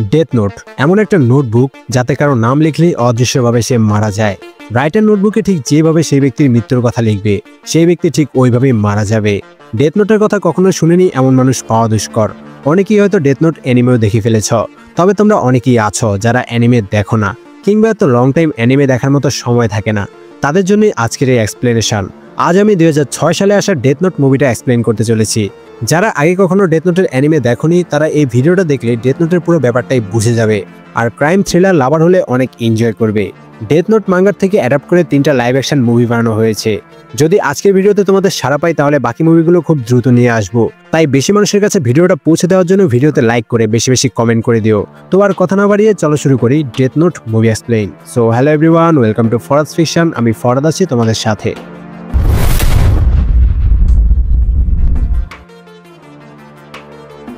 Death note এমন একটা notebook যাতে কারো নাম লিখলেই অদৃশ্যভাবে সে মারা যায়। রাইটার নোটবুকে ঠিক যেভাবে সেই ব্যক্তির মৃত্যুর কথা লিখবে সেই ব্যক্তি ঠিক ওইভাবেই মারা যাবে। ডেথ নোটের কথা কখনো শুনেনি এমন মানুষ পাওয়া দুষ্কর। অনেকেই হয়তো ডেথ নোট অ্যানিমেও দেখে ফেলেছ, তবে তোমরা অনেকেই আছো যারা অ্যানিমে দেখো না কিংবা এত লং টাইম অ্যানিমে দেখার মতো সময় থাকে না। তাদের জন্যই আজকের এই এক্সপ্লেনেশন। আজ আমি 2006 সালে আসা ডেথ নোট মুভিটা এক্সপ্লেন করতে চলেছি। যারা আগে কখনো ডেথ নোটের অ্যানিমে দেখোনি তারা এই ভিডিওটা দেখলে ডেথ নোটের পুরো ব্যাপারটাই বুঝে যাবে, আর ক্রাইম থ্রিলার লাভার হলে অনেক এনজয় করবে। ডেথ নোট মাঙ্গার থেকে অ্যাডাপ্ট করে 3টা লাইভ অ্যাকশন মুভি বানানো হয়েছে। যদি আজকের ভিডিওতে তোমাদের সাড়া পাই তাহলে বাকি মুভিগুলো খুব দ্রুত নিয়ে আসবো। তাই বেশি মানুষের কাছে ভিডিওটা পৌঁছে দেওয়ার জন্য ভিডিওতে লাইক করে বেশি বেশি কমেন্ট করে দিও। তো আর কথা না বাড়িয়ে চলো শুরু করি death note movie explain. So hello everyone, welcome to Farad fiction. আমি ফরাদ আছি তোমাদের সাথে।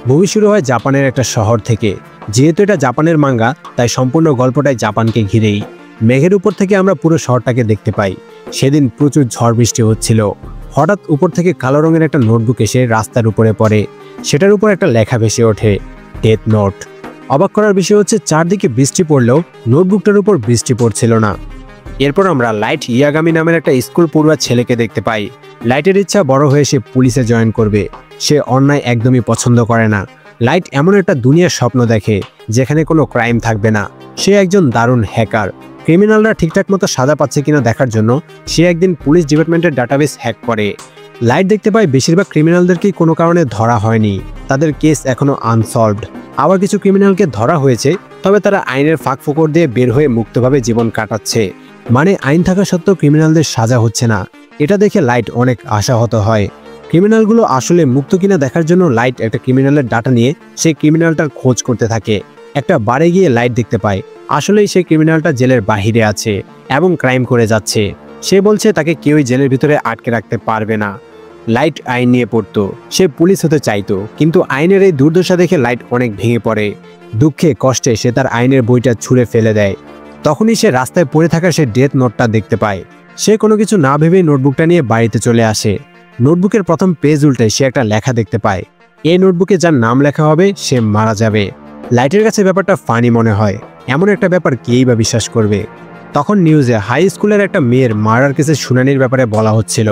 মুভি শুরু হয় জাপানের একটা শহর থেকে। যেহেতু এটা জাপানের মাঙ্গা তাই সম্পূর্ণ গল্পটাই জাপানকে ঘিরেই। মেঘের উপর থেকে আমরা পুরো শহরটাকে দেখতে পাই। সেদিন প্রচুর ঝড় বৃষ্টি হচ্ছিল। হঠাৎ উপর থেকে কালো রঙের একটা নোটবুক এসে রাস্তার উপরে পড়ে। সেটার উপর একটা লেখা ভেসে ওঠে, ডেথ নোট। অবাক করার বিষয় হচ্ছে চারদিকে বৃষ্টি পড়লেও নোটবুকটার উপর বৃষ্টি পড়ছিল না। এরপর আমরা লাইট ইয়াগামি নামের একটা স্কুল পড়ুয়া ছেলেকে দেখতে পাই। লাইটের ইচ্ছা বড় হয়ে সে পুলিশে জয়েন করবে। সে অন্যায় একদমই পছন্দ করে না। লাইট এমন একটা দুনিয়ার স্বপ্ন দেখে যেখানে কোনো ক্রাইম থাকবে না। সে একজন দারুণ হ্যাকার। ক্রিমিনালরা ঠিকঠাক মতো সাজা পাচ্ছে কিনা দেখার জন্য সে একদিন পুলিশ ডিপার্টমেন্টের ডাটাবেস হ্যাক করে। লাইট দেখতে পায় বেশিরভাগ ক্রিমিনালদেরকেই কোনো কারণে ধরা হয়নি, তাদের কেস এখনো আনসলভড। আবার কিছু ক্রিমিনালকে ধরা হয়েছে, তবে তারা আইনের ফাঁক ফোকর দিয়ে বের হয়ে মুক্তভাবে জীবন কাটাচ্ছে। মানে আইন থাকা সত্ত্বেও ক্রিমিনালদের সাজা হচ্ছে না। এটা দেখে লাইট অনেক আশাহত হয়। ক্রিমিনালগুলো আসলে মুক্ত কিনা দেখার জন্য লাইট একটা ক্রিমিনালের ডাটা নিয়ে সেই ক্রিমিনালটার খোঁজ করতে থাকে। একটা বারে গিয়ে লাইট দেখতে পায় আসলেই সেই ক্রিমিনালটা জেলের বাহিরে আছে এবং ক্রাইম করে যাচ্ছে। সে বলছে তাকে কেউই জেলের ভিতরে আটকে রাখতে পারবে না। লাইট আইন নিয়ে পড়তো, সে পুলিশ হতে চাইতো, কিন্তু আইনের এই দুর্দশা দেখে লাইট অনেক ভেঙে পড়ে। দুঃখে কষ্টে সে তার আইনের বইটা ছুঁড়ে ফেলে দেয়। তখনই সে রাস্তায় পড়ে থাকা সে ডেথ নোটটা দেখতে পায়। সে কোনো কিছু না ভেবেই নোটবুকটা নিয়ে বাড়িতে চলে আসে। নোটবুকের প্রথম পেজ উল্টে সে একটা লেখা দেখতে পায়। এই নোটবুকে যার নাম লেখা হবে সে মারা যাবে। লাইটের কাছে ব্যাপারটা ফানি মনে হয়, এমন একটা ব্যাপার কেই বা বিশ্বাস করবে। তখন নিউজে হাই স্কুলের একটা মেয়ের মার্ডার কেসের শুনানির ব্যাপারে বলা হচ্ছিল।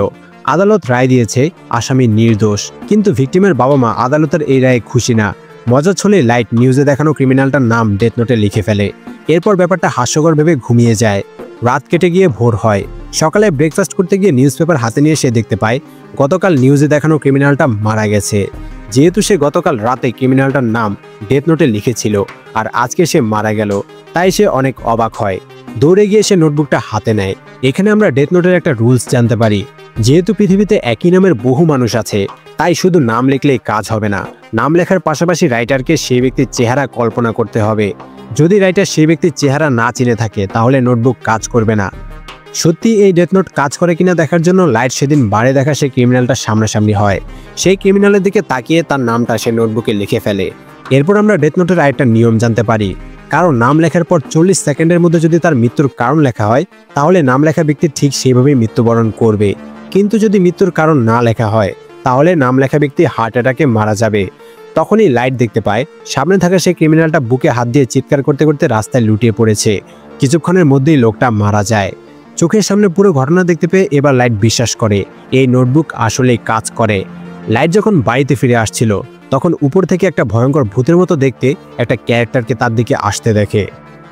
আদালত রায় দিয়েছে আসামি নির্দোষ, কিন্তু ভিকটিমের বাবা মা আদালতের এই রায়ে খুশি না। মজা ছলে লাইট নিউজে দেখানো ক্রিমিনালটার নাম ডেথ নোটে লিখে ফেলে। এরপর ব্যাপারটা হাস্যকর ভেবে ঘুমিয়ে যায়। রাত কেটে গিয়ে ভোর হয়। সকালে ব্রেকফাস্ট করতে গিয়ে নিউজ পেপার হাতে নিয়ে সে দেখতে পায় গতকাল নিউজে দেখানো ক্রিমিনালটা মারা গেছে। যেহেতু সে গতকাল রাতে ক্রিমিনালটার নাম ডেথ নোটে লিখেছিল আর আজকে সে মারা গেল, তাই সে অনেক অবাক হয়। দৌড়ে গিয়ে সে নোটবুকটা হাতে নেয়। এখানে আমরা ডেথ নোটের একটা রুলস জানতে পারি। যেহেতু পৃথিবীতে একই নামের বহু মানুষ আছে, তাই শুধু নাম লিখলেই কাজ হবে না। নাম লেখার পাশাপাশি রাইটারকে সেই ব্যক্তির চেহারা কল্পনা করতে হবে। যদি রাইটার সেই ব্যক্তির চেহারা না চিনে থাকে তাহলে নোটবুক কাজ করবে না। সত্যি এই ডেথ নোট কাজ করে কিনা দেখার জন্য লাইট সেদিন বারে দেখা সেই ক্রিমিনালটার সামনাসামনি হয়। সেই ক্রিমিনালের দিকে তাকিয়ে তার নামটা সে নোটবুকে লিখে ফেলে। এরপর আমরা ডেথ নোটের আরেকটা নিয়ম জানতে পারি। কারণ নাম লেখার পর 40 সেকেন্ডের মধ্যে যদি তার মৃত্যুর কারণ লেখা হয় তাহলে নাম লেখা ব্যক্তি ঠিক সেইভাবেই মৃত্যুবরণ করবে। কিন্তু যদি মৃত্যুর কারণ না লেখা হয় তাহলে নাম লেখা ব্যক্তি হার্ট অ্যাটাকে মারা যাবে। তখনই লাইট দেখতে পায় সামনে থাকা সেই ক্রিমিনালটা বুকে হাত দিয়ে চিৎকার করতে করতে রাস্তায় লুটিয়ে পড়েছে। কিছুক্ষণের মধ্যেই লোকটা মারা যায়। চোখের সামনে পুরো ঘটনা দেখতে পেয়ে এবার লাইট বিশ্বাস করে এই নোটবুক আসলেই কাজ করে। লাইট যখন বাড়িতে ফিরে আসছিল তখন উপর থেকে একটা ভয়ঙ্কর ভূতের মতো দেখতে একটা ক্যারেক্টারকে তার দিকে আসতে দেখে।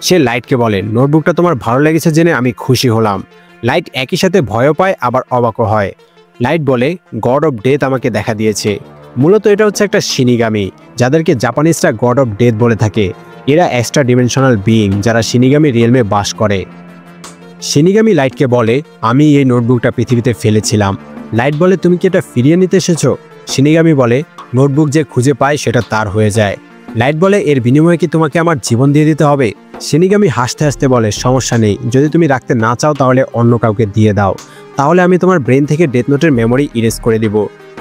সে লাইটকে বলে, নোটবুকটা তোমার ভালো লেগেছে জেনে আমি খুশি হলাম। লাইট একই সাথে ভয়ও পায় আবার অবাকও হয়। লাইট বলে, গড অফ ডেথ আমাকে দেখা দিয়েছে। মূলত এটা হচ্ছে একটা শিনিগামি, যাদেরকে জাপানিজরা গড অফ ডেথ বলে থাকে। এরা এক্সট্রা ডিমেনশনাল বিইং যারা শিনিগামি রিয়েলমে বাস করে। শিনিগামি লাইটকে বলে, আমি এই নোটবুকটা পৃথিবীতে ফেলেছিলাম। লাইট বলে, তুমি কি এটা ফিরিয়ে নিতে এসেছো? শিনিগামি বলে, নোটবুক যে খুঁজে পায় সেটা তার হয়ে যায়। লাইট বলে, এর বিনিময়ে কি তোমাকে আমার জীবন দিয়ে দিতে হবে? শিনিগামি হাসতে হাসতে বলে, সমস্যা নেই, যদি তুমি রাখতে না চাও তাহলে অন্য কাউকে দিয়ে দাও, তাহলে আমি তোমার ব্রেন থেকে ডেথ নোটের মেমোরি ইরেজ করে দিব।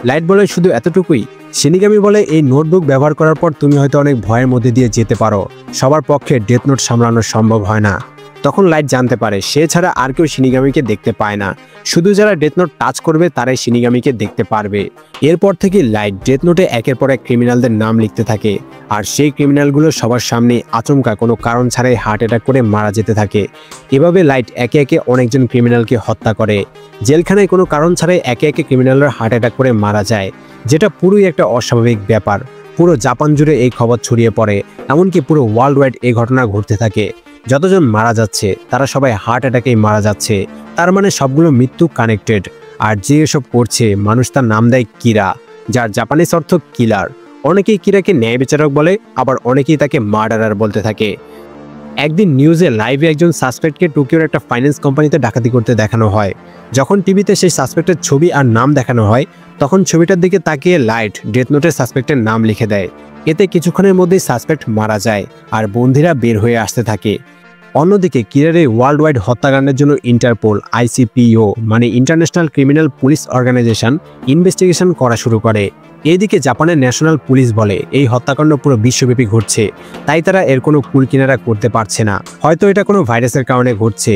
লাইট বলে, শুধু এতটুকুই? শিনিগামি বলে, এই নোটবুক ব্যবহার করার পর তুমি হয়তো অনেক ভয়ের মধ্যে দিয়ে যেতে পারো। সবার পক্ষে ডেথ নোট সামলানো সম্ভব হয় না। তখন লাইট জানতে পারে সে ছাড়া আর কেউ শিনিগামিকে দেখতে পায় না, শুধু যারা ডেথ নোট টাচ করবে তারাই শিনিগামিকে দেখতে পারবে। এরপর থেকে লাইট ডেথ নোটে একের পর এক ক্রিমিনালদের নাম লিখতে থাকে, আর সেই ক্রিমিনালগুলো সবার সামনে আচমকা কোনো কারণ ছাড়াই হার্ট অ্যাটাক করে মারা যেতে থাকে। এভাবে লাইট একে একে অনেকজন ক্রিমিনালকে হত্যা করে। জেলখানায় কোনো কারণ ছাড়াই একে একে ক্রিমিনালরা হার্ট অ্যাটাক করে মারা যায়, যেটা পুরোই একটা অস্বাভাবিক ব্যাপার। পুরো জাপান জুড়ে এই খবর ছড়িয়ে পড়ে, এমনকি পুরো ওয়ার্ল্ড ওয়াইড এই ঘটনা ঘটতে থাকে। যতজন মারা যাচ্ছে তারা সবাই হার্ট অ্যাটাকেই মারা যাচ্ছে, তার মানে সবগুলো মৃত্যু কানেক্টেড। আর যে এসব করছে মানুষ তার নাম দেয় কিরা, যার জাপানিজ অর্থ কিলার। অনেকেই কিরাকে ন্যায় বিচারক বলে, আবার অনেকেই তাকে মার্ডারার বলতে থাকে। একদিন নিউজে লাইভে একজন সাসপেক্টকে টোকিওর একটা ফাইন্যান্স কোম্পানিতে ডাকাতি করতে দেখানো হয়। যখন টিভিতে সেই সাসপেক্টের ছবি আর নাম দেখানো হয়, তখন ছবিটার দিকে তাকিয়ে লাইট ডেথ নোটে সাসপেক্টের নাম লিখে দেয়। এতে কিছুক্ষণের মধ্যেই সাসপেক্ট মারা যায় আর বন্দীরা বের হয়ে আসতে থাকে। অন্যদিকে কিরার এই ওয়ার্ল্ড ওয়াইড হত্যাকাণ্ডের জন্য ইন্টারপোল ICPO মানে international criminal police organisation investigation করা শুরু করে। এদিকে জাপানের ন্যাশনাল পুলিশ বলে এই হত্যাকাণ্ড পুরো বিশ্বব্যাপী ঘটছে, তাই তারা এর কোনো কুল কিনারা করতে পারছে না। হয়তো এটা কোনো ভাইরাসের কারণে ঘটছে,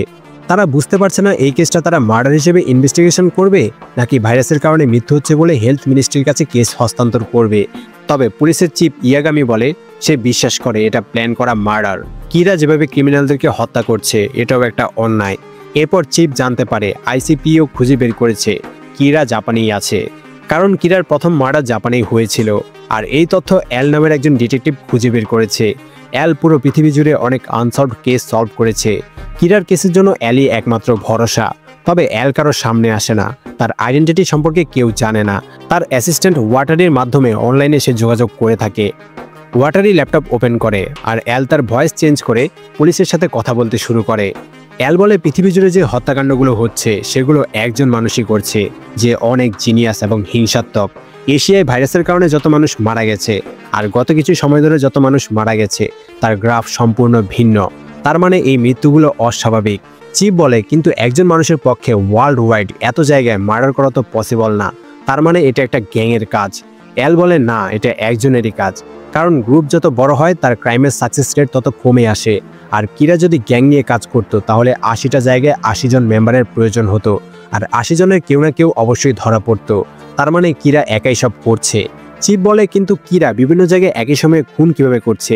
তারা বুঝতে পারছে না এই কেসটা তারা মার্ডার হিসেবে ইনভেস্টিগেশন করবে নাকি ভাইরাসের কারণে মৃত্যু হচ্ছে বলে হেলথ মিনিস্ট্রির কাছে কেস হস্তান্তর করবে। তবে পুলিশের চিফ ইয়াগামি বলে সে বিশ্বাস করে এটা প্ল্যান করা মার্ডার। কিরা যেভাবে ক্রিমিনালদেরকে হত্যা করছে এটাও একটা অন্যায়। এরপর চিফ জানতে পারে ICPO খুঁজে বের করেছে কিরা জাপানেই আছে, কারণ কিরার প্রথম মার্ডার জাপানেই হয়েছিল। আর এই তথ্য এল নামের একজন ডিটেকটিভ খুঁজে বের করেছে। এল পুরো পৃথিবী জুড়ে অনেক আনসলভড কেস সলভ করেছে। কিরার কেসের জন্য এলই একমাত্র ভরসা। তবে এল কারোর সামনে আসে না, তার আইডেন্টিটি সম্পর্কে কেউ জানে না। তার অ্যাসিস্ট্যান্ট ওয়াটারির মাধ্যমে অনলাইনে সে যোগাযোগ করে থাকে। ওয়াটারি ল্যাপটপ ওপেন করে আর এল তার ভয়েস চেঞ্জ করে পুলিশের সাথে কথা বলতে শুরু করে। এল বলে পৃথিবী জুড়ে যে হত্যাকাণ্ডগুলো হচ্ছে সেগুলো একজন মানুষই করছে, যে অনেক জিনিয়াস এবং হিংসাত্মক। এশিয়ায় ভাইরাসের কারণে যত মানুষ মারা গেছে আর গত কিছু সময় ধরে যত মানুষ মারা গেছে তার গ্রাফ সম্পূর্ণ ভিন্ন, তার মানে এই মৃত্যুগুলো অস্বাভাবিক। চিফ বলে কিন্তু একজন মানুষের পক্ষে ওয়ার্ল্ড ওয়াইড এত জায়গায় মার্ডার করা তো পসিবল না, তার মানে এটা একটা গ্যাংয়ের কাজ। এল বলে না, এটা একজনেরই কাজ, কারণ গ্রুপ যত বড় হয় তার ক্রাইমের সাকসেস রেট তত কমে আসে। আর কিরা যদি গ্যাং নিয়ে কাজ করতো তাহলে 80টা জায়গায় 80 জন মেম্বারের প্রয়োজন হতো, আর 80 জনের কেউ না কেউ অবশ্যই ধরা পড়তো, তার মানে কিরা একাই সব করছে। চিফ বলে কিন্তু কিরা বিভিন্ন জায়গায় একই সময়ে খুন কিভাবে করছে,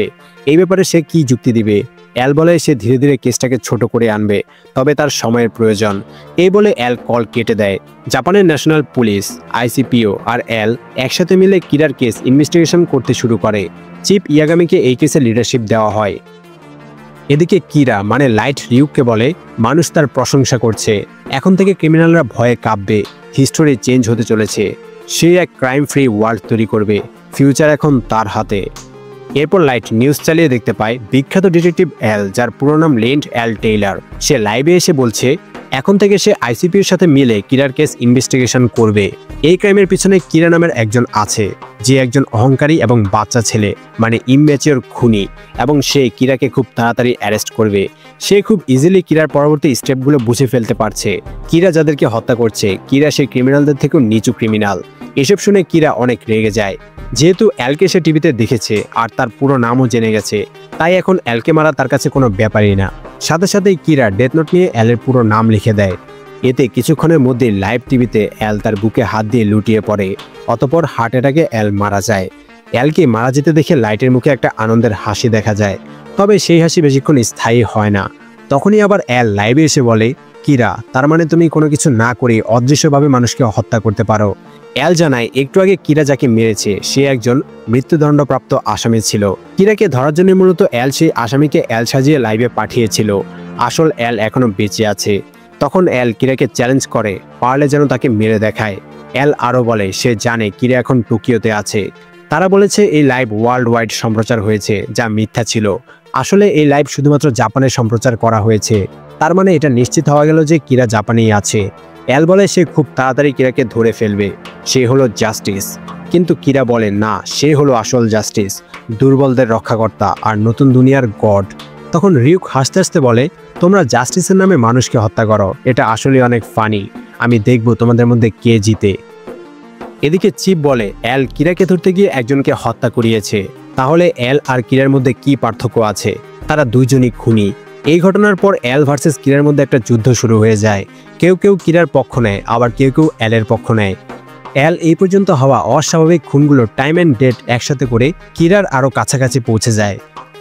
এই ব্যাপারে সে কি যুক্তি দিবে। এল বলে সে ধীরে ধীরে কেসটাকে ছোট করে আনবে, তবে তার সময়ের প্রয়োজন। এই বলে এল কল কেটে দেয়। জাপানের ন্যাশনাল পুলিশ ICPO আর এল একসাথে মিলে কিরার কেস ইনভেস্টিগেশন করতে শুরু করে। চিফ ইয়াগামিকে এই কেসের লিডারশিপ দেওয়া হয়। এদিকে কিরা মানে লাইট রিউককে বলে মানুষ তার প্রশংসা করছে, এখন থেকে ক্রিমিনালরা ভয়ে কাঁপবে, হিস্টোরি চেঞ্জ হতে চলেছে, সে এক ক্রাইম ফ্রি ওয়ার্ল্ড তৈরি করবে, ফিউচার এখন তার হাতে। এরপর লাইট নিউজ চালিয়ে দেখতে পায় বিখ্যাত ডিটেকটিভ এল, যার পুরো নাম লেন্ট এল টেইলার, সে লাইভে এসে বলছে এখন থেকে সে ICPOর সাথে মিলে কিরার কেস ইনভেস্টিগেশন করবে। এই ক্রাইমের পিছনে কিরা নামের একজন আছে, যে একজন অহংকারী এবং বাচ্চা ছেলে মানে ইমম্যাচিওর খুনি, এবং সে কিরাকে খুব তাড়াতাড়ি অ্যারেস্ট করবে। সে খুব ইজিলি কিরার পরবর্তী স্টেপগুলো বুঝে ফেলতে পারছে। কিরা যাদেরকে হত্যা করছে কিরা সেই ক্রিমিনালদের থেকেও নিচু ক্রিমিনাল। এসব শুনে কিরা অনেক রেগে যায়, যেহেতু এলকে সে টিভিতে দেখেছে আর তার পুরো নামও জেনে গেছে, তাই এখন এলকে মারা তার কাছে কোনো ব্যাপারই না। সাথে সাথেই কিরা ডেথ নোট নিয়ে এলের পুরো নাম লিখে দেয়। এতে কিছুক্ষণের মধ্যে লাইভ টিভিতে এল তার বুকে হাত দিয়ে লুটিয়ে পড়ে, অতঃপর হার্ট অ্যাটাকে এল মারা যায়। এলকে মারা যেতে দেখে লাইটের মুখে একটা আনন্দের হাসি দেখা যায়, তবে সেই হাসি বেশিক্ষণ স্থায়ী হয় না। তখনই আবার এল লাইভে এসে বলে কিরা, তার মানে তুমি কোনো কিছু না করে অদৃশ্যভাবে মানুষকে হত্যা করতে পারো। এল জানায় একটু আগে কিরা যাকে মেরেছে সে একজন মৃত্যুদণ্ডপ্রাপ্ত আসামি ছিল। কিরাকে ধরার জন্য মূলত এল সেই আসামিকে এল সাজিয়ে লাইভে পাঠিয়েছিল। আসল এল এখনো বেঁচে আছে। তখন এল কিরাকে চ্যালেঞ্জ করে পারলে যেন তাকে মেরে দেখায়। এল আরও বলে সে জানে কিরা এখন টোকিওতে আছে। তারা বলেছে এই লাইভ ওয়ার্ল্ড ওয়াইড সম্প্রচার হয়েছে, যা মিথ্যা ছিল। আসলে এই লাইভ শুধুমাত্র জাপানে সম্প্রচার করা হয়েছে, তার মানে এটা নিশ্চিত হওয়া গেল যে কিরা জাপানেই আছে। এল বলে সে খুব তাড়াতাড়ি কিরাকে ধরে ফেলবে, সে হলো জাস্টিস। কিন্তু কিরা বলে না, সে হলো আসল জাস্টিস, দুর্বলদের রক্ষাকর্তা আর নতুন দুনিয়ার গড। তখন রিউক হাসতে হাসতে বলে তোমরা জাস্টিসের নামে মানুষকে হত্যা করো, এটা আসলে অনেক ফানি, আমি দেখব তোমাদের মধ্যে কে জিতে। এদিকে চিপ বলে এল কিরাকে ধরতে গিয়ে একজনকে হত্যা করিয়েছে, তাহলে এল আর কিরার মধ্যে কি পার্থক্য আছে? তারা দুইজনই খুনি। এই ঘটনার পর এল ভার্সেস কিরার মধ্যে একটা যুদ্ধ শুরু হয়ে যায়। কেউ কেউ কিরার পক্ষ নেয়, আবার কেউ কেউ এলের পক্ষ নেয়। এল এই পর্যন্ত হওয়া অস্বাভাবিক খুনগুলোর টাইম অ্যান্ড ডেট একসাথে করে কিরার আরও কাছাকাছি পৌঁছে যায়।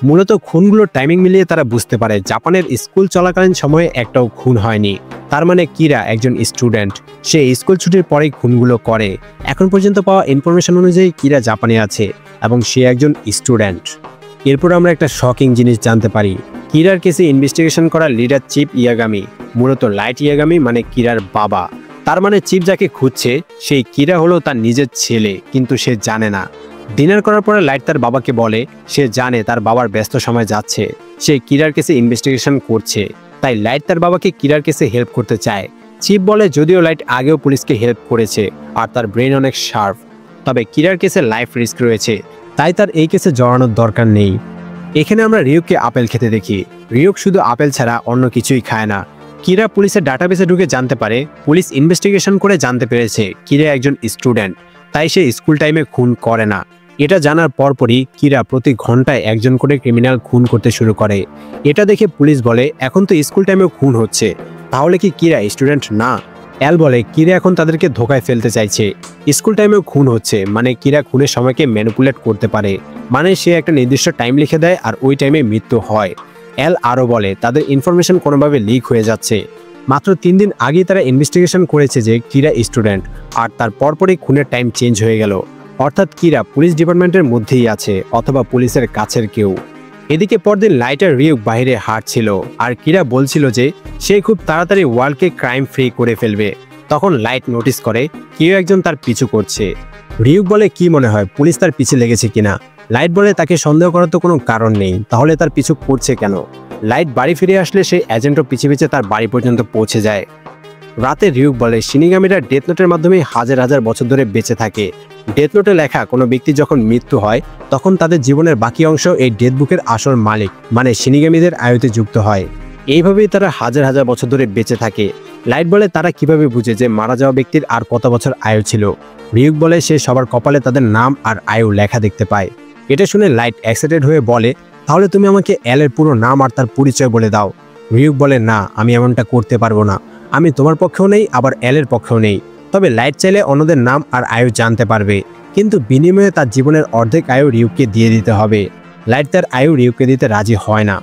মূলত খুনগুলোর টাইমিং মিলিয়ে তারা বুঝতে পারে জাপানের স্কুল চলাকালীন সময়ে একটাও খুন হয়নি। তার মানে কিরা একজন স্টুডেন্ট, সে স্কুল ছুটির পরেই খুনগুলো করে। এখন পর্যন্ত পাওয়া ইনফরমেশন অনুযায়ী কিরা জাপানে আছে এবং সে একজন স্টুডেন্ট। এরপর আমরা একটা শকিং জিনিস জানতে পারি। কিরার কেসে ইনভেস্টিগেশন করা লিডার চিফ ইয়াগামি মূলত লাইট ইয়াগামি মানে কিরার বাবা। তার মানে চিফ যাকে খুঁজছে সেই কিরা হলো তার নিজের ছেলে, কিন্তু সে জানে না। ডিনার করার পরে লাইট তার বাবাকে বলে সে জানে তার বাবার ব্যস্ত সময় যাচ্ছে, সে কিরার কেসে ইনভেস্টিগেশন করছে, তাই লাইট তার বাবাকে কিরার কেসে হেল্প করতে চায়। চিফ বলে যদিও লাইট আগেও পুলিশকে হেল্প করেছে আর তার ব্রেন অনেক শার্প, তবে কিরার কেসে লাইফ রিস্ক রয়েছে, তাই তার এই কেসে জড়ানোর দরকার নেই। এখানে আমরা রিউককে আপেল খেতে দেখি। রিউক শুধু আপেল ছাড়া অন্য কিছুই খায় না। কিরা পুলিশের ডাটাবেসে ঢুকে জানতে পারে, পুলিশ ইনভেস্টিগেশন করে জানতে পেরেছে কিরা একজন স্টুডেন্ট, তাই সে স্কুল টাইমে খুন করে না। এটা জানার পরপরই কিরা প্রতি ঘন্টায় একজন করে ক্রিমিনাল খুন করতে শুরু করে। এটা দেখে পুলিশ বলে এখন তো স্কুল টাইমেও খুন হচ্ছে, তাহলে কি কিরা স্টুডেন্ট না? এল বলে কিরা এখন তাদেরকে ধোকায় ফেলতে চাইছে। স্কুল টাইমেও খুন হচ্ছে মানে কিরা খুনের সময়কে ম্যানিপুলেট করতে পারে, মানে সে একটা নির্দিষ্ট টাইম লিখে দেয় আর ওই টাইমে মৃত্যু হয়। এল আরও বলে তাদের ইনফরমেশন কোনোভাবে লিক হয়ে যাচ্ছে। মাত্র 3 দিন আগেই তারা ইনভেস্টিগেশন করেছে যে কিরা স্টুডেন্ট, আর তার পরপরই খুনের টাইম চেঞ্জ হয়ে গেল। অর্থাৎ কিরা পুলিশ ডিপার্টমেন্টের মধ্যেই আছে অথবা পুলিশের কাছের কেউ। এদিকে পরদিন লাইট আর রিউক বাইরে হাঁটছিল আর কিরা বলছিল যে সে খুব তাড়াতাড়ি ওয়ার্ল্ডকে ক্রাইম ফ্রি করে ফেলবে। তখন লাইট নোটিস করে কেউ একজন তার পিছু করছে। রিউক বলে কি মনে হয় পুলিশ তার পিছে লেগেছে কিনা? লাইট বলে তাকে সন্দেহ করার তো কোনো কারণ নেই, তাহলে তার পিছু করছে কেন? লাইট বাড়ি ফিরে আসলে সেই এজেন্টও পিছে পিছে তার বাড়ি পর্যন্ত পৌঁছে যায়। রাতে রিউক বলে শিনিগামিরা ডেথ নোটের মাধ্যমে হাজার হাজার বছর ধরে বেঁচে থাকে। ডেথ নোটে লেখা কোনো ব্যক্তি যখন মৃত্যু হয় তখন তাদের জীবনের বাকি অংশ এই ডেথ বুকের আসল মালিক মানে শিনিগামিদের আয়ুতে যুক্ত হয়। এইভাবেই তারা হাজার হাজার বছর ধরে বেঁচে থাকে। লাইট বলে তারা কিভাবে বুঝে যে মারা যাওয়া ব্যক্তির আর কত বছর আয়ু ছিল? রিউক বলে সে সবার কপালে তাদের নাম আর আয়ু লেখা দেখতে পায়। এটা শুনে লাইট এক্সাইটেড হয়ে বলে তাহলে তুমি আমাকে এলের পুরো নাম আর তার পরিচয় বলে দাও। রিউক বলে না, আমি এমনটা করতে পারবো না, আমি তোমার পক্ষেও নেই আবার এলের পক্ষেও নেই। তবে লাইট চাইলে অন্যদের নাম আর আয়ু জানতে পারবে, কিন্তু বিনিময়ে তার জীবনের অর্ধেক আয়ু রিউককে দিয়ে দিতে হবে। লাইট তার আয়ু রিউককে দিতে রাজি হয় না।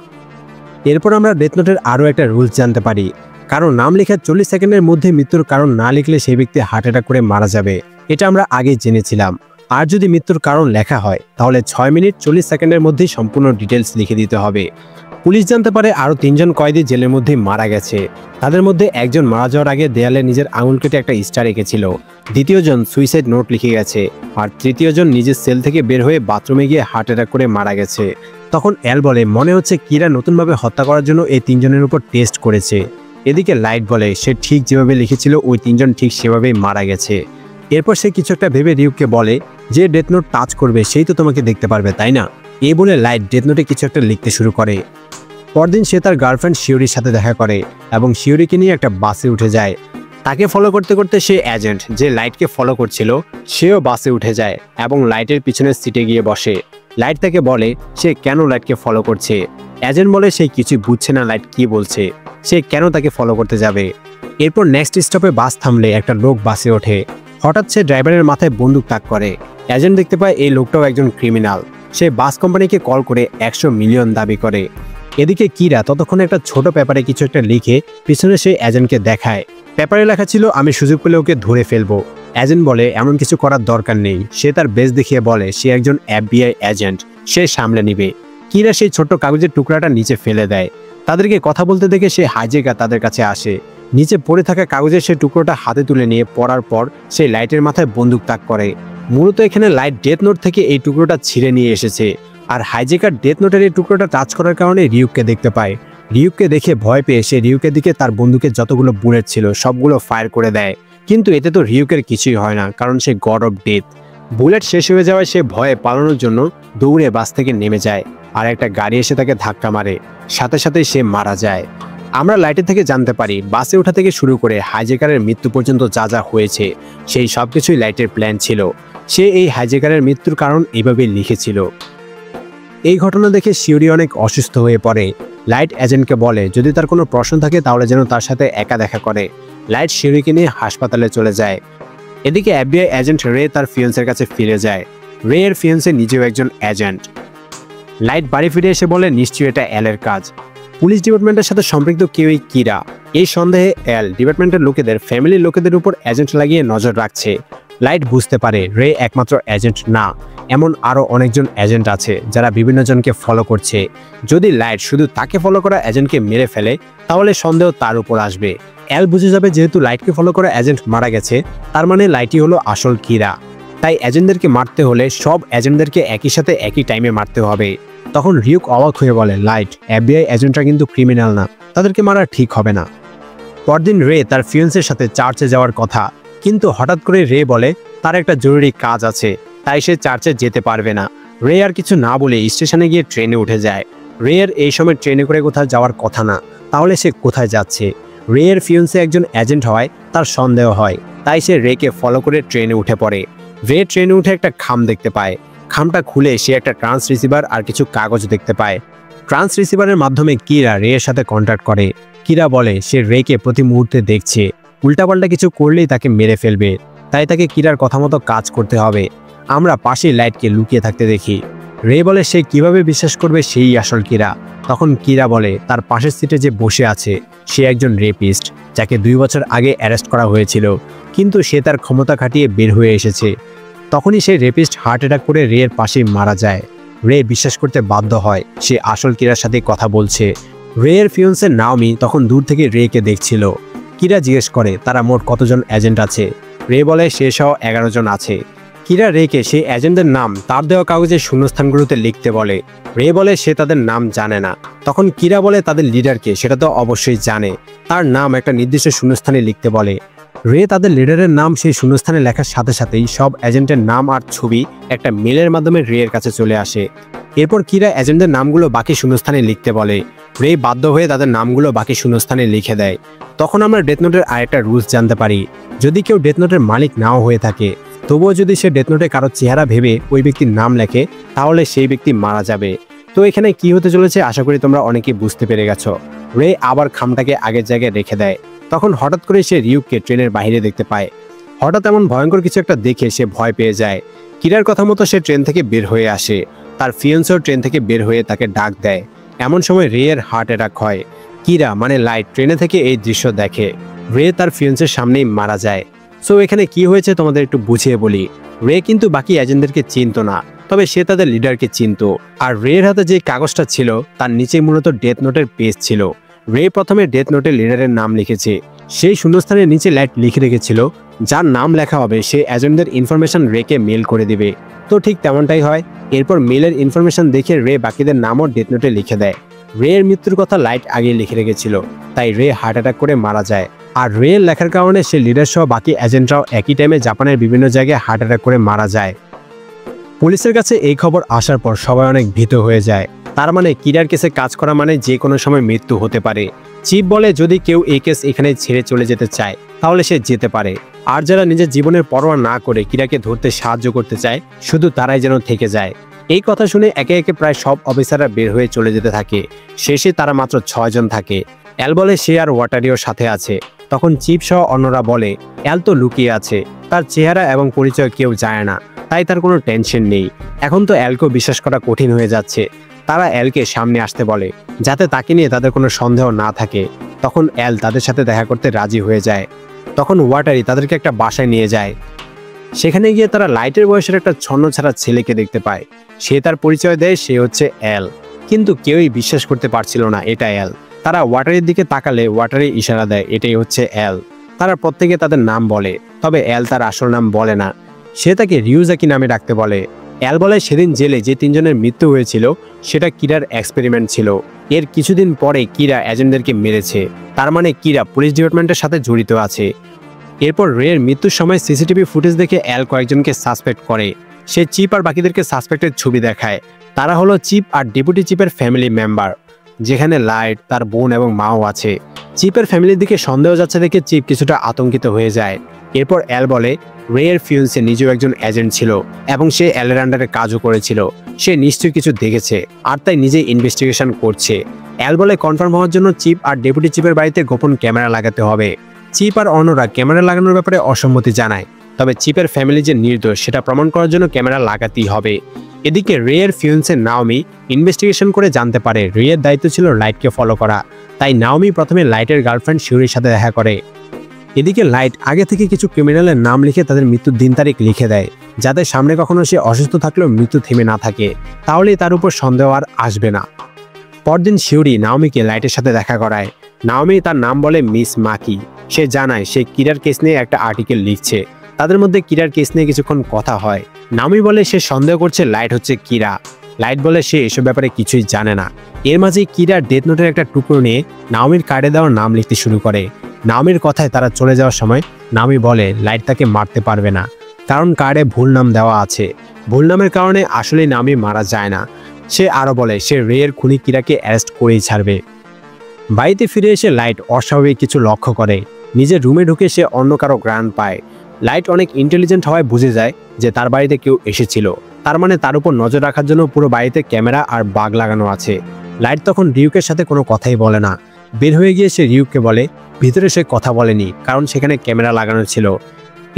এরপর আমরা ডেথ নোটের আরও একটা রুলস জানতে পারি। কারণ নাম লেখার 40 সেকেন্ডের মধ্যে মৃত্যুর কারণ না লিখলে সেই ব্যক্তি হার্ট অ্যাটাক করে মারা যাবে। এটা আমরা আগেই জেনেছিলাম। আর যদি মৃত্যুর কারণ লেখা হয় তাহলে 6 মিনিট 40 সেকেন্ডের মধ্যেই সম্পূর্ণ ডিটেলস লিখে দিতে হবে। পুলিশ জানতে পারে আরও 3 জন কয়েদি জেলের মধ্যেই মারা গেছে। তাদের মধ্যে একজন মারা যাওয়ার আগে দেয়ালে নিজের আঙুল কেটে একটা স্টার এঁকেছিল, দ্বিতীয়জন সুইসাইড নোট লিখে গেছে, আর তৃতীয়জন নিজের সেল থেকে বের হয়ে বাথরুমে গিয়ে হার্ট অ্যাটাক করে মারা গেছে। তখন এল বলে মনে হচ্ছে কিরা নতুনভাবে হত্যা করার জন্য এই 3 জনের উপর টেস্ট করেছে। এদিকে লাইট বলে সে ঠিক যেভাবে লিখেছিল ওই 3 জন ঠিক সেভাবেই মারা গেছে। এরপর সে কিছু একটা ভেবে রিউককে বলে যে ডেথ নোট টাচ করবে সেই তো তোমাকে দেখতে পারবে, তাই না? এই বলে লাইট ডেথ নোটে কিছু একটা লিখতে শুরু করে। পরদিন সে তার গার্লফ্রেন্ড শিউরির সাথে দেখা করে এবং শিউরিকে নিয়ে একটা বাসে উঠে যায়। তাকে ফলো করতে করতে সে এজেন্ট যে লাইটকে ফলো করছিল সেও বাসে উঠে যায় এবং লাইটের পিছনের সিটে গিয়ে বসে। লাইট তাকে বলে সে কেন লাইটকে ফলো করছে। এজেন্ট বলে সে কিছুই বুঝছে না লাইট কি বলছে, সে কেন তাকে ফলো করতে যাবে। এরপর নেক্সট স্টপে বাস থামলে একটা লোক বাসে ওঠে। হঠাৎ সে ড্রাইভারের মাথায় বন্দুক তাক করে। এজেন্ট দেখতে পায় এই লোকটাও একজন ক্রিমিনাল। সে বাস কোম্পানিকে কল করে 100 মিলিয়ন দাবি করে। এদিকে কিরা ততক্ষণে একটা ছোট পেপারে কিছু একটা লিখে পিছনে সেই এজেন্টকে দেখায়। পেপারে লেখা ছিল আমি সুযোগ পেলে ওকে ধরে ফেলবো। এজেন্ট বলে এমন কিছু করার দরকার নেই। সে তার বেজ দেখিয়ে বলে সে একজন FBI এজেন্ট, সে সামলে নিবে। কিরা সেই ছোট্ট কাগজের টুকরাটা নিচে ফেলে দেয়। তাদেরকে কথা বলতে দেখে সে হাইজ্যাকার তাদের কাছে আসে। নিচে পড়ে থাকা কাগজের সেই টুকরোটা হাতে তুলে নিয়ে পড়ার পর সেই লাইটের মাথায় বন্দুক তাক করে। মূলত এখানে লাইট ডেথ নোট থেকে এই টুকরোটা ছিঁড়ে নিয়ে এসেছে। আর হাইজ্যাকার ডেথ নোটের এই টুকরোটা টাচ করার কারণে রিউককে দেখতে পায়। রিউককে দেখে ভয় পেয়ে সে রিউকের দিকে তার বন্দুকের যতগুলো বুলেট ছিল সবগুলো ফায়ার করে দেয়। কিন্তু এতে তো রিউকের কিছুই হয় না, কারণ সে গড অফ ডেথ। বুলেট শেষ হয়ে যাওয়ায় সে ভয়ে পালানোর জন্য দৌড়ে বাস থেকে নেমে যায় আর একটা গাড়ি এসে তাকে ধাক্কা মারে, সাথে সাথেই সে মারা যায়। আমরা লাইটের থেকে জানতে পারি বাসে ওঠা থেকে শুরু করে হাইজ্যাকারের মৃত্যু পর্যন্ত যা যা হয়েছে সেই সবকিছুই লাইটের প্ল্যান ছিল। সে এই হাইজ্যাকারের মৃত্যুর কারণ এইভাবেই লিখেছিল। এই ঘটনা দেখে শিউরি অনেক অসুস্থ হয়ে পড়ে। লাইট এজেন্টকে বলে যদি তার কোনো প্রশ্ন থাকে তাহলে যেন তার সাথে একা দেখা করে। লাইট শিউরিকে নিয়ে হাসপাতালে চলে যায়। এদিকে এফবিআই এজেন্ট রে তার ফিয়ন্সের কাছে ফিরে যায়। রে এর ফিয়ন্সে নিজেও একজন এজেন্ট। লাইট বাড়ি ফিরে এসে বলে নিশ্চয়ই এটা এলের কাজ। পুলিশ ডিপার্টমেন্টের সাথে সম্পৃক্ত কেউই কিরা। এই সন্দেহে এল ডিপার্টমেন্টের লোকেদের ফ্যামিলির লোকেদের উপর এজেন্ট লাগিয়ে নজর রাখছে। লাইট বুঝতে পারে রে একমাত্র এজেন্ট না, এমন আরও অনেকজন এজেন্ট আছে যারা বিভিন্ন জনকে ফলো করছে। যদি লাইট শুধু তাকে ফলো করা এজেন্টকে মেরে ফেলে তাহলে সন্দেহ তার উপর আসবে। এল বুঝে যাবে যেহেতু লাইটকে ফলো করা এজেন্ট মারা গেছে, তার মানে লাইটই হলো আসল কিরা। তাই এজেন্টদেরকে মারতে হলে সব এজেন্টদেরকে একই সাথে একই টাইমে মারতে হবে। তখন রিউক অবাক হয়ে বলে লাইট, এফবিআই এজেন্টরা কিন্তু ক্রিমিনাল না, তাদেরকে মারা ঠিক হবে না। পরদিন রে তার ফিয়ন্সের সাথে চার্চে যাওয়ার কথা, কিন্তু হঠাৎ করে রে বলে তার একটা জরুরি কাজ আছে, তাই সে চার্চে যেতে পারবে না। রে আর কিছু না বলে স্টেশনে গিয়ে ট্রেনে উঠে যায়। রে এর এই সময় ট্রেনে করে কোথাও যাওয়ার কথা না, তাহলে সে কোথায় যাচ্ছে? রে এর ফিয়ন্সে একজন এজেন্ট হয় তার সন্দেহ হয়, তাই সে রেকে ফলো করে ট্রেনে উঠে পড়ে। রে ট্রেনে উঠে একটা খাম দেখতে পায়। খামটা খুলে সে একটা ট্রান্স রিসিভার আর কিছু কাগজ দেখতে পায়। ট্রান্স রিসিভারের মাধ্যমে কিরা রে এর সাথে কন্ট্যাক্ট করে। কিরা বলে সে রেকে প্রতি মুহূর্তে দেখছে, উল্টাপাল্টা কিছু করলেই তাকে মেরে ফেলবে, তাই তাকে কিরার কথা মতো কাজ করতে হবে। আমরা পাশেই লাইটকে লুকিয়ে থাকতে দেখি। রে বলে সে কিভাবে বিশ্বাস করবে সেই আসল কিরা। তখন কিরা বলে তার পাশের সিটে যে বসে আছে সে একজন রেপিস্ট, যাকে 2 বছর আগে অ্যারেস্ট করা হয়েছিল, কিন্তু সে তার ক্ষমতা খাটিয়ে বের হয়ে এসেছে। তখনই সেই রেপিস্ট হার্ট অ্যাটাক করে রে এর পাশেই মারা যায়। রে বিশ্বাস করতে বাধ্য হয় সে আসল কিরার সাথে কথা বলছে। রে এর ফিয়ন্সে নাওমি তখন দূর থেকে রেকে দেখছিল। কিরা জিজ্ঞেস করে তারা মোট কতজন এজেন্ট আছে। রে বলে সে সহ 11 জন আছে। কিরা রেকে সেই এজেন্টদের নাম তার দেওয়া কাগজের শূন্যস্থানগুলোতে লিখতে বলে। রে বলে সে তাদের নাম জানে না। তখন কিরা বলে তাদের লিডারকে সেটা তো অবশ্যই জানে, তার নাম একটা নির্দিষ্ট শূন্যস্থানে লিখতে বলে। রে তাদের লিডারের নাম সেই শূন্যস্থানে লেখার সাথে সাথেই সব এজেন্টের নাম আর ছবি একটা মেলের মাধ্যমে রে এর কাছে চলে আসে। এরপর কিরা এজেন্টদের নামগুলো বাকি শূন্যস্থানে লিখতে বলে। রে বাধ্য হয়ে তাদের নামগুলো বাকি শূন্যস্থানে লিখে দেয়। তখন আমরা ডেথ নোটের আরেকটা রুলস জানতে পারি, যদি কেউ ডেথ নোটের মালিক নাও হয়ে থাকে তবুও যদি সে ডেথ নোটে কারো চেহারা ভেবে ওই ব্যক্তির নাম লেখে তাহলে সেই ব্যক্তি মারা যাবে। তো এখানে কি হতে চলেছে আশা করি তোমরা অনেকেই বুঝতে পেরে গেছো। রে আবার খামটাকে আগের জায়গায় রেখে দেয়। তখন হঠাৎ করে সে রিউককে ট্রেনের বাইরে দেখতে পায়। হঠাৎ এমন ভয়ঙ্কর কিছু একটা দেখে সে ভয় পেয়ে যায়। কিরার কথা মতো সে ট্রেন থেকে বের হয়ে আসে। তার ফিয়ন্সও ট্রেন থেকে বের হয়ে তাকে ডাক দেয়। এমন সময় রে এর হার্ট অ্যাটাক হয়। কিরা মানে লাইট ট্রেনে থেকে এই দৃশ্য দেখে। রে তার ফিয়ন্সের সামনেই মারা যায়। সো এখানে কি হয়েছে তোমাদের একটু বুঝিয়ে বলি। রে কিন্তু বাকি এজেন্টদেরকে চিনত না, তবে সে তাদের লিডারকে চিনত। আর রের হাতে যে কাগজটা ছিল তার নিচে মূলত ডেথ নোটের পেজ ছিল। রে প্রথমে ডেথ নোটে লিডারের নাম লিখেছে। সেই শূন্যস্থানের নিচে লাইট লিখে রেখেছিল যার নাম লেখা হবে সে এজেন্টদের ইনফরমেশন রেকে মেল করে দিবে। তো ঠিক তেমনটাই হয়। এরপর মেলের ইনফরমেশন দেখে রে বাকিদের নামও ডেথ নোটে লিখে দেয়। রে এর মৃত্যুর কথা লাইট আগে লিখে রেখেছিল, তাই রে হার্ট অ্যাটাক করে মারা যায়। আর রে এর লেখার কারণে সে লিডার সহ বাকি এজেন্টরাও একই টাইমে জাপানের বিভিন্ন জায়গায় হার্ট অ্যাটাক করে মারা যায়। পুলিশের কাছে এই খবর আসার পর সবাই অনেক ভীত হয়ে যায়। তার মানে কিরার কেসে কাজ করা মানে যে কোনো সময় মৃত্যু হতে পারে। চিফ বলে যদি কেউ এই কেস এখানে ছেড়ে চলে যেতে চায় তাহলে সে যেতে পারে, আর যারা নিজের জীবনের পরোয়া না করে কিরাকে ধরতে সাহায্য করতে চায় শুধু তারাই যেন থেকে যায়। এই কথা শুনে একে একে প্রায় সব অফিসাররা বের হয়ে চলে যেতে থাকে। শেষে তারা মাত্র 6 জন থাকে। এল বলে সে আর ওয়াটারিও সাথে আছে। তখন চিফ সহ অন্যরা বলে এল তো লুকিয়ে আছে, তার চেহারা এবং পরিচয় কেউ জানে না, তাই তার কোনো টেনশন নেই। এখন তো এলকেও বিশ্বাস করা কঠিন হয়ে যাচ্ছে। তারা এলকে সামনে আসতে বলে যাতে তাকে নিয়ে তাদের কোনো সন্দেহ না থাকে। তখন এল তাদের সাথে দেখা করতে রাজি হয়ে যায়। তখন ওয়াটারি তাদেরকে একটা বাসায় নিয়ে যায়। সেখানে গিয়ে তারা লাইটের বয়সের একটা ছন্নছাড়া ছেলেকে দেখতে পায়। সে তার পরিচয় দেয় সে হচ্ছে এল, কিন্তু কেউই বিশ্বাস করতে পারছিল না এটা এল। তারা ওয়াটারির দিকে তাকালে ওয়াটারি ইশারা দেয় এটাই হচ্ছে এল। তারা প্রত্যেকে তাদের নাম বলে, তবে এল তার আসল নাম বলে না। সে তাকে রিউজাকি নামে ডাকতে বলে। এল বলে সেদিন জেলে যে 3 জনের মৃত্যু হয়েছিল সেটা কিরার এক্সপেরিমেন্ট ছিল। এর কিছুদিন পরে কিরা এজেন্টদেরকে মেরেছে, তার মানে কিরা পুলিশ ডিপার্টমেন্টের সাথে জড়িত আছে। এরপর রের মৃত্যুর সময় সিসিটিভি ফুটেজ দেখে এল কয়েকজনকে সাসপেক্ট করে। সে চিপ আর বাকিদেরকে সাসপেক্টের ছবি দেখায়। তারা হলো চিপ আর ডেপুটি চিপের ফ্যামিলি মেম্বার, যেখানে লাইট, তার বোন এবং মাও আছে। চিপের ফ্যামিলির দিকে সন্দেহ যাচ্ছে দেখে চিপ কিছুটা আতঙ্কিত হয়ে যায়। এরপর এল বলে রের ফিয়ন্সে নিজেও একজন এজেন্ট ছিল এবং সে এলের আন্ডারে কাজও করেছিল। সে নিশ্চয়ই কিছু দেখেছে আর তাই নিজেই ইনভেস্টিগেশন করছে। এল বলে কনফার্ম হওয়ার জন্য চিপ আর ডেপুটি চিপের বাড়িতে গোপন ক্যামেরা লাগাতে হবে। চিপ আর অন্যরা ক্যামেরা লাগানোর ব্যাপারে অসম্মতি জানায়, তবে চিপের ফ্যামিলি যে নির্দোষ সেটা প্রমাণ করার জন্য ক্যামেরা লাগাতেই হবে। এদিকে রেয়ের ফিউন্সে নাওমি ইনভেস্টিগেশন করে জানতে পারে রেয়ের দায়িত্ব ছিল লাইটকে ফলো করা, তাই নাওমি প্রথমে লাইটের গার্লফ্রেন্ড শিউরির সাথে দেখা করে। এদিকে লাইট আগে থেকে কিছু ক্রিমিনালের নাম লিখে তাদের মৃত্যুর দিন তারিখ লিখে দেয়, যাতে সামনে কখনো সে অসুস্থ থাকলেও মৃত্যু থেমে না থাকে, তাহলে তার উপর সন্দেহ আর আসবে না। পরদিন শিউরি নাওমিকে লাইটের সাথে দেখা করায়। নাওমি তার নাম বলে মিস মাকি। সে জানায় সে কিরার কেস নিয়ে একটা আর্টিকেল লিখছে। তাদের মধ্যে কিরার কেস নিয়ে কিছুক্ষণ কথা হয়। নাওমি বলে সে সন্দেহ করছে লাইট হচ্ছে কিরা। লাইট বলে সে এসব ব্যাপারে কিছুই জানে না। এর মাঝেই কিরার ডেথ নোটের একটা টুকরো নিয়ে নাওমির কার্ডে দেওয়া নাম লিখতে শুরু করে। নাওমির কথায় তারা চলে যাওয়ার সময় নাওমি বলে লাইট তাকে মারতে পারবে না, কারণ কার্ডে ভুল নাম দেওয়া আছে। ভুল নামের কারণে আসলে নাওমি মারা যায় না। সে আরও বলে সে রেয়ের খুনি কিরাকে অ্যারেস্ট করেই ছাড়বে। বাড়িতে ফিরে এসে লাইট অস্বাভাবিক কিছু লক্ষ্য করে। নিজের রুমে ঢুকে সে অন্য কারো ঘ্রাণ পায়। লাইট অনেক ইন্টেলিজেন্ট হওয়ায় বুঝে যায় যে তার বাড়িতে কেউ এসেছিল, তার মানে তার উপর নজর রাখার জন্য পুরো বাড়িতে ক্যামেরা আর বাগ লাগানো আছে। লাইট তখন রিউকের সাথে কোনো কথাই বলে না। বের হয়ে গিয়ে সে রিউককে বলে ভিতরে সে কথা বলেনি, কারণ সেখানে ক্যামেরা লাগানো ছিল।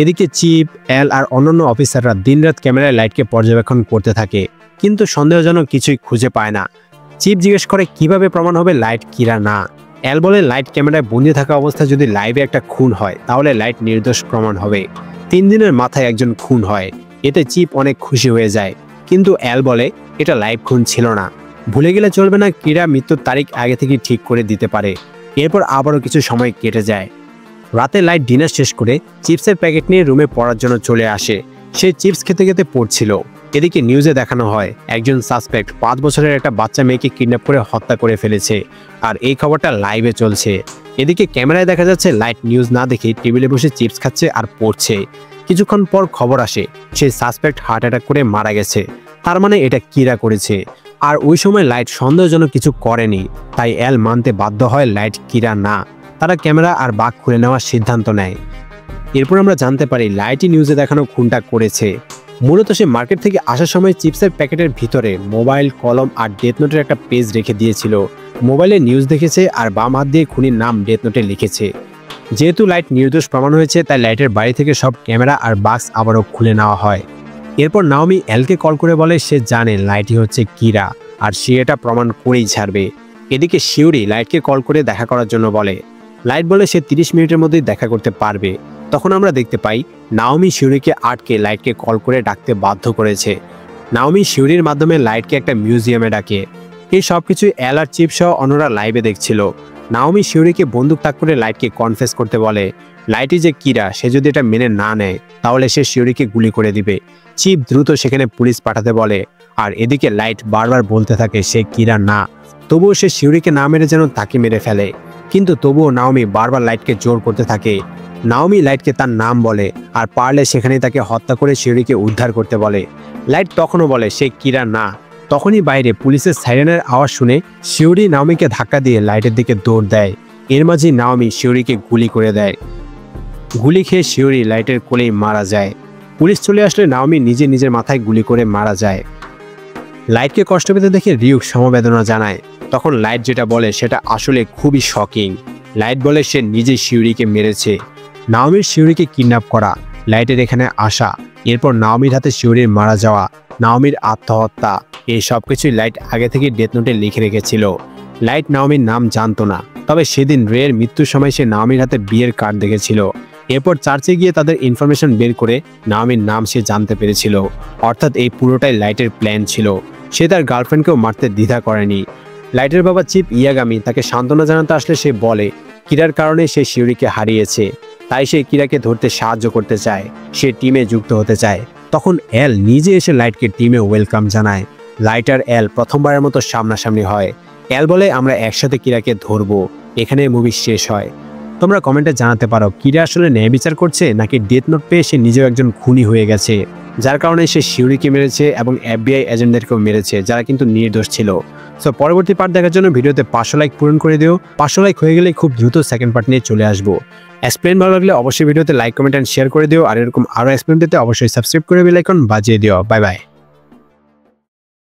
এদিকে চিপ, এল আর অন্যান্য অফিসাররা দিনরাত ক্যামেরায় লাইটকে পর্যবেক্ষণ করতে থাকে, কিন্তু সন্দেহজনক কিছুই খুঁজে পায় না। চিপ জিজ্ঞেস করে কিভাবে প্রমাণ হবে লাইট কিরা না। এল বলে লাইট ক্যামেরায় বন্দি থাকা অবস্থায় যদি লাইভে একটা খুন হয় তাহলে লাইট নির্দোষ প্রমাণ হবে। 3 দিনের মাথায় একজন খুন হয়, এতে চিপ অনেক খুশি হয়ে যায়, কিন্তু এল বলে এটা লাইভ খুন ছিল না। ভুলে গেলে চলবে না, কিরা মৃত্যুর তারিখ আগে থেকে ঠিক করে দিতে পারে। এরপর আবারও কিছু সময় কেটে যায়। রাতে লাইট ডিনার শেষ করে চিপসের প্যাকেট নিয়ে রুমে পড়ার জন্য চলে আসে। সে চিপস খেতে খেতে পড়ছিল। এদিকে নিউজে দেখানো হয় একজন সাসপেক্ট 5 বছরের একটা বাচ্চা মেয়েকে কিডন্যাপ করে হত্যা করে ফেলেছে, আর এই খবরটা লাইভে চলছে। এদিকে ক্যামেরায় দেখা যাচ্ছে লাইট নিউজ না দেখে টেবিলে বসে চিপস খাচ্ছে আর পড়ছে। কিছুক্ষণ পর খবর আসে সেই সাসপেক্ট হার্ট অ্যাটাক করে মারা গেছে, তার মানে এটা কিরা করেছে। আর ওই সময় লাইট সন্দেহজনক কিছু করেনি, তাই এল মানতে বাধ্য হয় লাইট কিরা না। তারা ক্যামেরা আর বাঘ খুলে নেওয়ার সিদ্ধান্ত নেয়। এরপর আমরা জানতে পারি লাইটই নিউজে দেখানো খুনটা করেছে। মূলত সে মার্কেট থেকে আসার সময় চিপসের প্যাকেটের ভিতরে মোবাইল, কলম আর ডেথ নোটের একটা পেজ রেখে দিয়েছিল। মোবাইলে নিউজ দেখেছে আর বাম হাত দিয়ে খুনির নাম ডেথ নোটে লিখেছে। যেহেতু লাইট নির্দোষ প্রমাণ হয়েছে, তাই লাইটের বাড়ি থেকে সব ক্যামেরা আর বাক্স আবারও খুলে নেওয়া হয়। এরপর নাওমি এলকে কল করে বলে সে জানে লাইটই হচ্ছে কিরা, আর সে এটা প্রমাণ করেই ছাড়বে। এদিকে শিউরি লাইটকে কল করে দেখা করার জন্য বলে। লাইট বলে সে 30 মিনিটের মধ্যেই দেখা করতে পারবে। তখন আমরা দেখতে পাই নাওমি শিউরিকে আটকে লাইটকে কল করে ডাকতে বাধ্য করেছে। নাওমি শিউরির মাধ্যমে লাইটকে একটা মিউজিয়ামে ডাকে। এই সব কিছুই এল আর চিপ সহ অন্যরা লাইভে দেখছিল। নাওমি শিউরিকে বন্দুক তাক করে লাইটকে কনফেস করতে বলে। লাইটই যে কিরা সে যদি এটা মেনে না নেয় তাহলে সে শিউরিকে গুলি করে দিবে। চিপ দ্রুত সেখানে পুলিশ পাঠাতে বলে, আর এদিকে লাইট বারবার বলতে থাকে সে কিরা না। তবুও সে শিউরিকে না মেরে যেন তাকে মেরে ফেলে, কিন্তু তবুও নাওমি বারবার লাইটকে জোর করতে থাকে। নাওমি লাইটকে তার নাম বলে, আর পারলে সেখানেই তাকে হত্যা করে শিউরিকে উদ্ধার করতে বলে। লাইট তখনও বলে সে কিরা না। তখনই বাইরে পুলিশের সাইরেনের আওয়াজ শুনে শিউরি নাওমিকে ধাক্কা দিয়ে লাইটের দিকে দৌড় দেয়। এর মাঝেই নাওমি শিউরিকে গুলি করে দেয়। গুলি খেয়ে শিউরি লাইটের কোলেই মারা যায়। পুলিশ চলে আসলে নাওমি নিজের মাথায় গুলি করে মারা যায়। লাইটকে কষ্ট পেতে দেখে রিউক সমবেদনা জানায়। তখন লাইট যেটা বলে সেটা আসলে খুবই শকিং। লাইট বলে সে নিজে শিউরিকে মেরেছে। নাওমির শিউরিকে কিডন্যাপ করা, লাইটের এখানে আসা, এরপর নাওমির হাতে শিউরির মারা যাওয়া, নাওমির আত্মহত্যা, এই সব কিছুই লাইট আগে থেকে ডেথ নোটে লিখে রেখেছিল। লাইট নাওমির নাম জানতো না, তবে সেদিন রেয়ের মৃত্যুর সময় সে নাওমির হাতে বিয়ের কার্ড দেখেছিল। এরপর চার্চে গিয়ে তাদের ইনফরমেশন বের করে নাওমির নাম সে জানতে পেরেছিল। অর্থাৎ এই পুরোটাই লাইটের প্ল্যান ছিল। সে তার গার্লফ্রেন্ডকেও মারতে দ্বিধা করেনি। লাইটের বাবা চিপ ইয়াগামি তাকে সান্ত্বনা জানাতে আসলে সে বলে কিরার কারণে সে শিউরিকে হারিয়েছে, তাই সে কিরাকে ধরতে সাহায্য করতে চায়, সে টিমে যুক্ত হতে চায়। তখন এল নিজে এসে লাইটকে টিমে ওয়েলকাম জানায়। লাইট আর এল প্রথমবারের মতো সামনাসামনি হয়। এল বলে আমরা একসাথে কিরাকে ধরবো। এখানে মুভি শেষ হয়। তোমরা কমেন্টে জানাতে পারো কিরা আসলে ন্যায় বিচার করছে নাকি ডেথ নোট পেয়ে সে নিজেও একজন খুনি হয়ে গেছে, যার কারণে সে শিউরিকে মেরেছে এবং FBI এজেন্টদেরকেও মেরেছে যারা কিন্তু নির্দোষ ছিল। সো পরবর্তী পার্ট দেখার জন্য ভিডিওতে 500 লাইক পূরণ করে দিও। 500 লাইক হয়ে গেলে খুব দ্রুত সেকেন্ড পার্ট নিয়ে চলে আসবো। এক্সপ্লেন ভালো লাগলে অবশ্যই ভিডিওতে লাইক, কমেন্ট এন্ড শেয়ার করে দিও। আর এরকম আরো এক্সপ্লেন দিতে অবশ্যই সাবস্ক্রাইব করে বেল আইকন বাজিয়ে দিও। Bye bye.